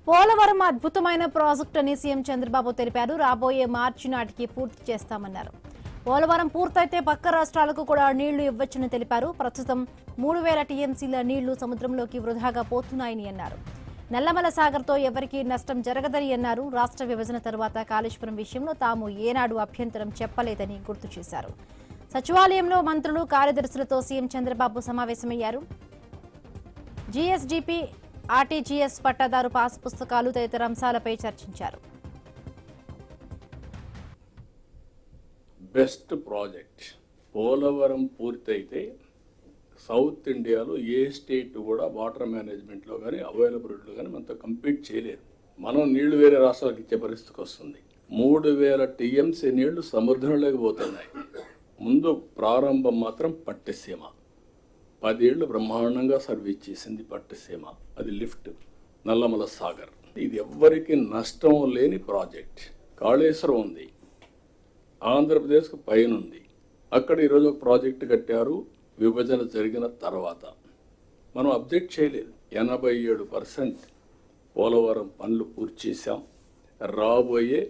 పోలవరం అద్భుతమైన ప్రాజెక్ట్ అని సీఎం చంద్రబాబు తెలిపారు. రాబోయే మార్చి నాటికి పూర్తి చేస్తామన్నారు. పోలవరం పూర్తయితే పక్క రాష్ట్రాలకు కూడా నీళ్లు ఇవ్వొచ్చని తెలిపారు. ప్రస్తుతం 3000 టీఎంసీల నీళ్లు సముద్రంలోకి వృధాగా పోతున్నాయని అన్నారు. నల్లమల సాగర్తో ఎవరికీ నష్టం జరగదని అన్నారు. రాష్ట్ర విభజన తర్వాత కాళేశ్వరం విషయంలో తాము ఏనాడు అభ్యంతరం చెప్పలేదని గుర్తు చేశారు. సచివాలయంలో మంత్రులు, కార్యదర్శులతో సీఎం చంద్రబాబు సమావేశమయ్యారు. జీఎస్డీపీ, ఆర్టీజీఎస్, పట్టాదారు పాస్ పుస్తకాలు తదితర అంశాలపై చర్చించారు. బెస్ట్ ప్రాజెక్ట్ పోలవరం పూర్తయితే సౌత్ ఇండియాలో ఏ స్టేట్ కూడా వాటర్ మేనేజ్మెంట్లో కానీ అవైలబిలిటీలో కానీ మనతో కంపీట్ చేయలేరు. మనం నీళ్లు వేరే రాష్ట్రాలకు ఇచ్చే పరిస్థితికి వస్తుంది. 3000 టీఎంసీ నీళ్లు సముద్రంలోకి పోతున్నాయి. ముందు ప్రారంభం మాత్రం పట్టిసీమ 10 ఏళ్లు బ్రహ్మాండంగా సర్వీస్ చేసింది పట్టిసీమ. అది లిఫ్ట్ నల్లమల సాగర్. ఇది ఎవ్వరికి నష్టం లేని ప్రాజెక్ట్. కాళేశ్వరం ఉంది, ఆంధ్రప్రదేశ్కు పైన ఉంది. అక్కడ ఈరోజు ఒక ప్రాజెక్టు కట్టారు. విభజన జరిగిన తర్వాత మనం అబ్జెక్ట్ చేయలేదు. 87% పోలవరం పనులు పూర్తి చేశాం. రాబోయే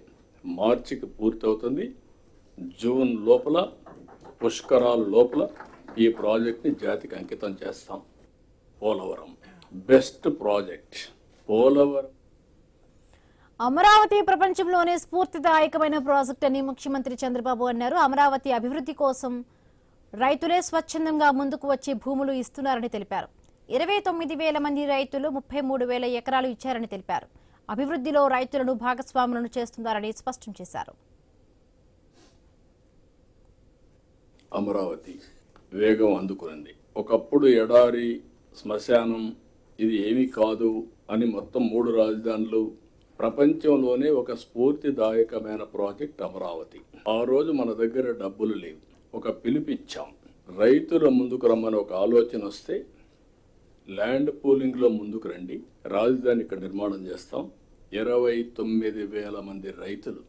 మార్చికి పూర్తవుతుంది. జూన్ లోపల, పుష్కరాల లోపల ఈ ప్రాజెక్ట్ని జాతికి అంకితం చేస్తాం. Polavaram best project. పోలవరం అమరావతి ప్రపంచంలోనే స్ఫూర్తిదాయకమైన ప్రాజెక్ట్ అని ముఖ్యమంత్రి చంద్రబాబు అన్నారు. అమరావతి అభివృద్ధి కోసం రైతులే స్వచ్ఛందంగా ముందుకు వచ్చి భూములు ఇస్తున్నారని తెలిపారు. 29,000 మంది రైతులు 33,000 ఎకరాలు ఇచ్చారని తెలిపారు. అభివృద్ధిలో రైతులను భాగస్వాములను చేస్తున్నారని స్పష్టం చేశారు. అమరావతి వేగం అందుకునింది. ఒకప్పుడు ఎడారి, శ్మశానం ఇది ఏమీ కాదు అని మొత్తం 3 రాజధానులు, ప్రపంచంలోనే ఒక స్ఫూర్తిదాయకమైన ప్రాజెక్ట్ అమరావతి. ఆ రోజు మన దగ్గర డబ్బులు లేవు. ఒక పిలుపిచ్చాం, రైతుల ముందుకు రమ్మని ఒక ఆలోచన వస్తే ల్యాండ్ పూలింగ్లో ముందుకు రండి, రాజధాని ఇక్కడ నిర్మాణం చేస్తాం. 29,000 మంది రైతులు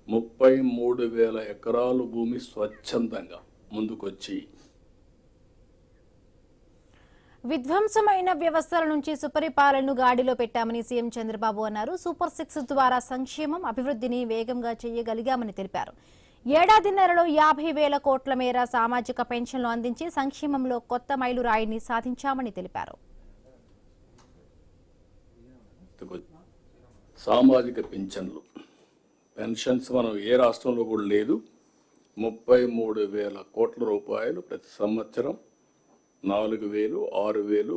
33,000 ఎకరాలు భూమి స్వచ్ఛందంగా ముందుకొచ్చి విధ్వంసమైన వ్యవస్థల నుంచి సుపరిపాలనను గాడిలో పెట్టామని సీఎం చంద్రబాబు అన్నారు. సూపర్ 6 ద్వారా సంక్షేమం, అభివృద్ధిని వేగంగా చేయగలిగామని తెలిపారు. ఏడాదిన్నరలో 50,000 కోట్ల మేర సామాజిక పెన్షన్లు అందించి సంక్షేమంలో కొత్త మైలురాయిని సాధించామని తెలిపారు. సామాజిక పింఛన్లు, పెన్షన్స్ మనం ఏ రాష్ట్రంలో కూడా లేదు. 33,000 కోట్ల రూపాయలు ప్రతి సంవత్సరం 4,000, 6,000,